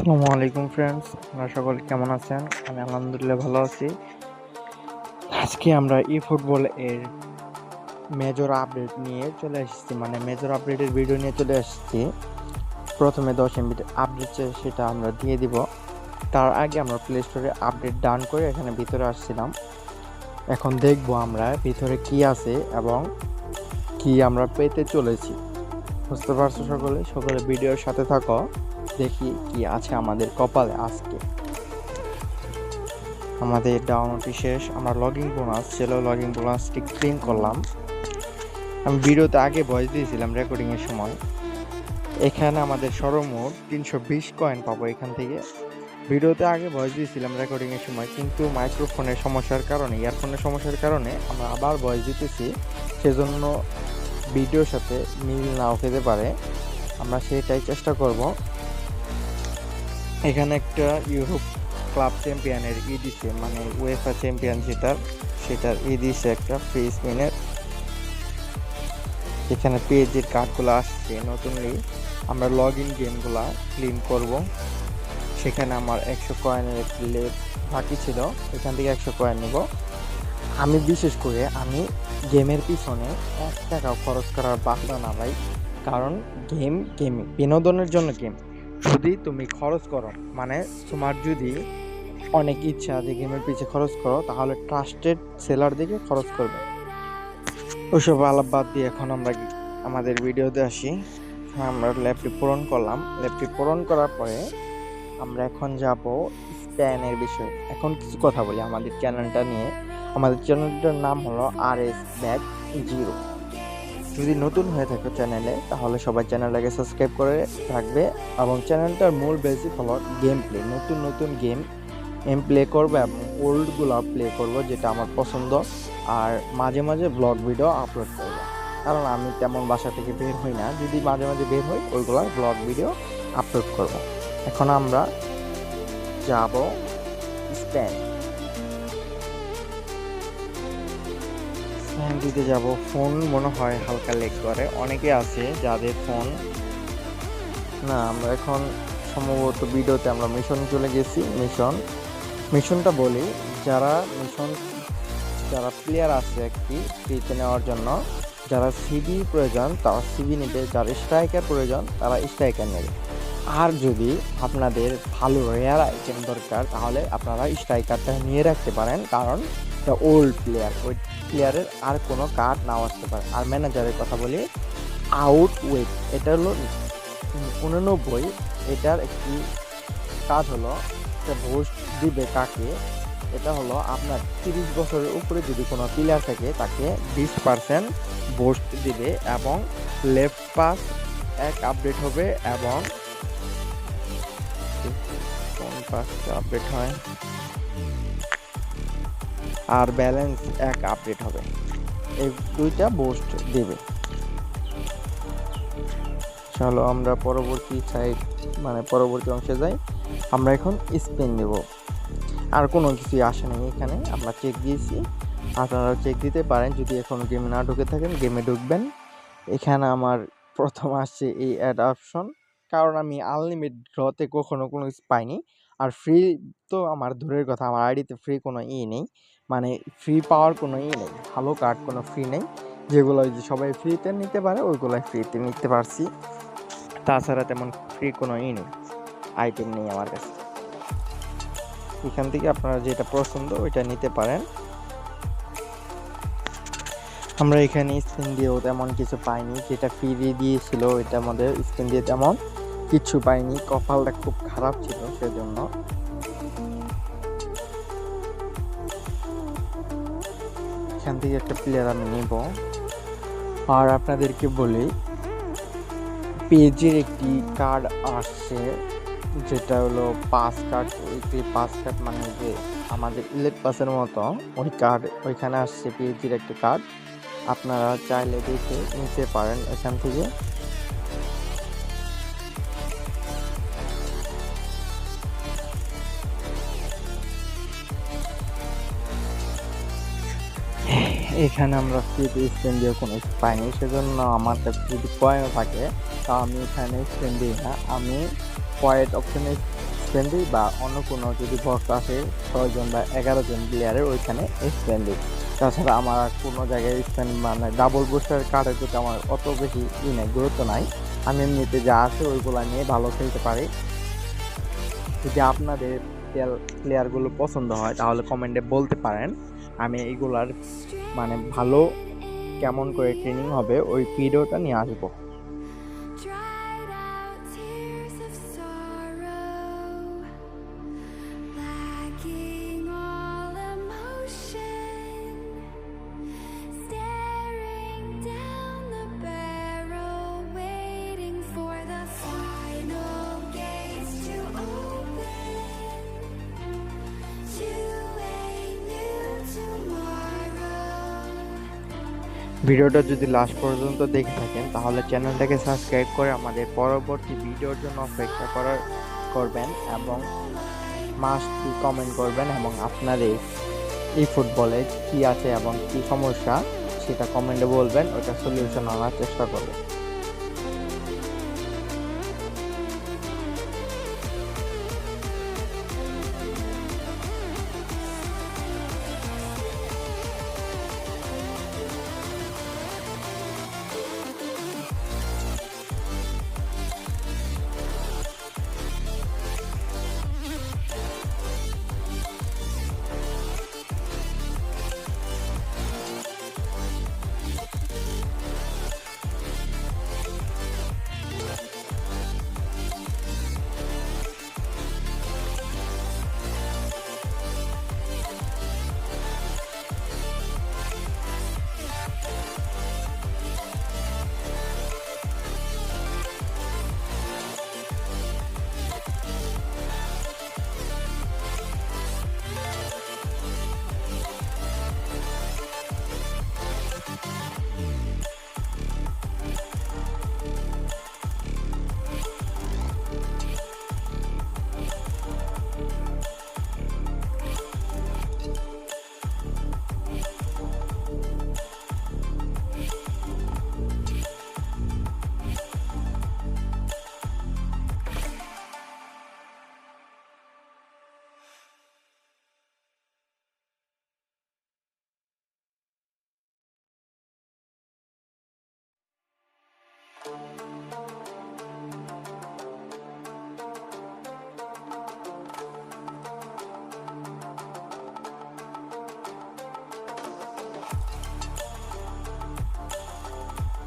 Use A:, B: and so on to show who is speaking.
A: আসসালামু আলাইকুম ফ্রেন্ডস, আপনারা সকলে কেমন আছেন? আমি আলহামদুলিল্লাহ ভালো আছি। আজকে আমরা ই ফুটবল এর মেজর আপডেট নিয়ে চলে এসেছি, মানে মেজর আপডেটের ভিডিও নিয়ে চলে এসেছি। প্রথমে 10 MB আপডেট সেটা আমরা দিয়ে দিব। তার আগে আমরা প্লে স্টোরে আপডেট ডান করে এখানে ভিতরে আসছিলাম। এখন দেখবো আমরা ভিতরে কি আছে এবং কি আমরা পেতে চলেছি। বুঝতে পারছো সকলে? সকলে ভিডিওর সাথে থাকো, দেখি কি আছে আমাদের কপালে আজকে। আমাদের ডাউনলোডটি শেষ। আমরা লগইন বোনাস ছিল, লগইন বোনাসটি ক্লেম করলাম। আমি ভিডিওতে আগে ভয়েস দিয়েছিলাম রেকর্ডিংয়ের সময়। এখানে আমাদের সর্বমোট 320 কয়েন পাবো এখান থেকে। ভিডিওতে আগে ভয়েস দিয়েছিলাম রেকর্ডিংয়ের সময়, কিন্তু মাইক্রোফোনের সমস্যার কারণে, ইয়ারফোনের সমস্যার কারণে আমরা আবার ভয়েস দিতেছি। সেজন্য ভিডিওর সাথে মিল নাও খেতে পারে, আমরা সেটাই চেষ্টা করব। এখানে একটা ইউরোপ ক্লাব চ্যাম্পিয়নের দিছে, মানে উয়েফা চ্যাম্পিয়ন সেটার দিছে একটা ফ্রি স্পিনের। এখানে পেজের কার্ডগুলো আসছে নতুনলি। আমরা লগ ইন গেমগুলা ক্লেম করব। সেখানে আমার 100 কয়েনের একটি লেট বাকি ছিল, এখান থেকে 100 কয়েন নেব। আমি বিশেষ করে গেমের পিছনে 1 টাকাও খরচ করার বাধ্য না ভাই, কারণ গেম বিনোদনের জন্য গেম। যদি তুমি খরচ করো, মানে তোমার যদি অনেক ইচ্ছা যে গেমের পিছে খরচ করো, তাহলে ট্রাস্টেড সেলার দিকে খরচ করবে। ওইসব আলাপ বাদ দিয়ে এখন আমরা আমাদের ভিডিওতে আসি। আমরা ল্যাবটি পূরণ করলাম। ল্যাবটি পূরণ করার পরে আমরা এখন যাব স্প্যানের বিষয়ে। এখন কিছু কথা বলি আমাদের চ্যানেলটা নিয়ে। আমাদের চ্যানেলটার নাম হলো RS-0। যদি নতুন হয়ে থাকে চ্যানেলে, তাহলে সবাই চ্যানেলটাকে সাবস্ক্রাইব করে রাখবে। এবং চ্যানেলটার মূল বেসিক হলো গেম প্লে। নতুন নতুন গেম প্লে করবো এবং ওল্ডগুলো প্লে করব, যেটা আমার পছন্দ। আর মাঝে মাঝে ব্লগ ভিডিও আপলোড করব, কারণ আমি তেমন বাসা থেকে বের হই না। যদি মাঝে মাঝে বের হই, ওইগুলো ব্লগ ভিডিও আপলোড করব। এখন আমরা যাব স্পেন দিতে যাব। ফোন মনে হয় হালকা লেগ করে, অনেকে আছে যাদের ফোন না। আমরা এখন সম্ভবত ভিডিওতে আমরা মিশন চলে গেছি। মিশনটা বলি, যারা প্লেয়ার আছে একটি ফ্রিতে নেওয়ার জন্য, যারা সিবি প্রয়োজন তারা সিবি নেবে, যারা স্ট্রাইকার প্রয়োজন তারা স্ট্রাইকার নেবে। আর যদি আপনাদের ভালো রেয়ার আইটেম দরকার, তাহলে আপনারা স্ট্রাইকারটা নিয়ে রাখতে পারেন, কারণ এটা ওল্ড প্লেয়ার, ওই প্লেয়ারের আর কোনো কার্ড নাও আসতে পারে। আর ম্যানেজারের কথা বলি, আউট ওয়েট, এটা হলো 89। এটার একটি কাজ হলো, এটা বুস্ট দিবে কাকে, এটা হলো আপনার 30 বছরের উপরে যদি কোনো প্লেয়ার থাকে, তাকে 20% বুস্ট দিবে। এবং লেফট পাস এক আপডেট হবে, এবং কোন পাসটা আপডেট হয়, আর ব্যালেন্স এক আপডেট হবে। এই দুইটা বুস্ট দিবে। চলো আমরা পরবর্তী অংশে যাই। আমরা এখন স্পিন দেব। আর কোনো কিছুই আসে নাই এখানে, আমরা চেক দিয়েছি। আপনারাও চেক দিতে পারেন, যদি এখনো গেমে না ঢুকে থাকেন গেমে ঢুকবেন। এখানে আমার প্রথম আসছে এই অ্যাড অপশন, কারণ আমি আনলিমিটেড ড্রতে কখনো কোনো কিছু পাইনি। আর ফ্রি তো আমার দূরের কথা, আমার আইডিতে ফ্রি কোনো নেই, মানে ফ্রি পাওয়ার কোনো নেই, ভালো কার্ড কোনো ফ্রি নেই। যেগুলো যে সবাই ফ্রিতে নিতে পারে, ওইগুলোই ফ্রিতে নিতে পারছি। তাছাড়া তেমন ফ্রি কোনো নেই, আইটেম নেই আমার কাছে। এখান থেকে আপনারা যেটা পছন্দ ওইটা নিতে পারেন। আমরা এখানে স্পিন দিয়েও তেমন কিছু পাইনি, যেটা ফ্রি দিয়েছিল ওইটার মধ্যে স্পিন দিয়ে তেমন কিছু পাইনি। কপালটা খুব খারাপ ছিল, সেজন্য। এখান থেকে একটা প্লেয়ার আমি নিব। আর আপনাদেরকে বলি, পেজের একটি কার্ড আসছে, যেটা হলো পাস কার্ড। ওই পাস কার্ড মানে যে আমাদের ইলেট পাসের মতো, ওই কার্ড ওইখানে আসছে, পেজের একটা কার্ড। আপনারা চাইলে দেখে নিতে পারেন এখান থেকে। এখানে আমরা ফ্রিতে স্পেন দিয়ে কোনো পাইনি, সেজন্য আমার কাছে যদি কয়েন থাকে তা আমি এখানে স্পেন দিই না। আমি পয়েন্ট অপশনে স্পেন দিই, বা অন্য কোনো যদি বক্স আসে 6 জন বা 11 জন প্লেয়ারের ওইখানে স্পেন দিই। তাছাড়া আমার আর কোনো জায়গায় স্পেন মানে ডাবল বুস্টার কার্ডের প্রতি আমার অত বেশি নেই, গুরুত্ব নাই। আমি এমনিতে যা আছে ওইগুলা নিয়ে ভালো খেলতে পারি। যদি আপনাদের প্লেয়ারগুলো পছন্দ হয় তাহলে কমেন্টে বলতে পারেন, আমি এইগুলার মানে ভালো কেমন করে ট্রেনিং হবে ওই ভিডিওটা নিয়ে আসবো।
B: Dried out tears of sorrow, lacking all emotion, staring down the barrel, waiting for the final gates to open to a new tomorrow.
A: ভিডিওটা যদি লাস্ট পর্যন্ত দেখে থাকেন তাহলে চ্যানেলটাকে সাবস্ক্রাইব করে আমাদের পরবর্তী ভিডিওর জন্য অপেক্ষা করবেন, এবং মাস্ট কমেন্ট করবেন, এবং আপনাদের এই ফুটবলে কি আছে এবং কি সমস্যা সেটা কমেন্টে বলবেন, ওটা সলিউশন আনার চেষ্টা করবেন।